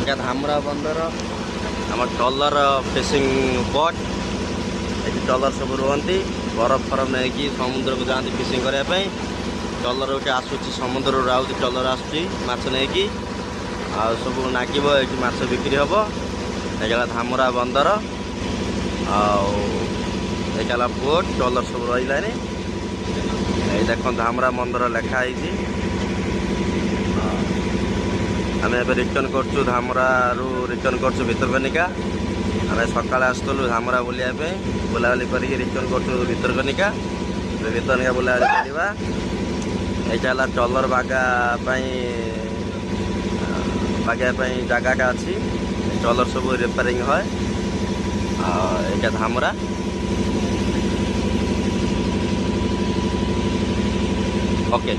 एटा धामरा बंदर आम trailer fishing boat ये ट्रलर सब रुहति बरफ फरफ नहीं समुद्र को जाती फिशिंग करने ट्रलर गोटे आसूँ समुद्र आउट ट्रलर आसूँ माछ नहीं आ सब नागिब ये माछ बिक्री हम ये धामरा बंदर आला बोट ट्रलर सब रही देख धामरा बंदर लिखाई आम ए रिटर्न करचु धामरा रिटर्न करचु भितरकनिका आम सका आसलु धामरा बुलाया बुलाबुली करके रिटर्न करचु भितरकनिका भितरकनिका बुलाबुली करवा यहाँ ट्रलर बागा जगह अच्छी ट्रलर सब रिपेयरिंग है यहाँ धामरा ओके।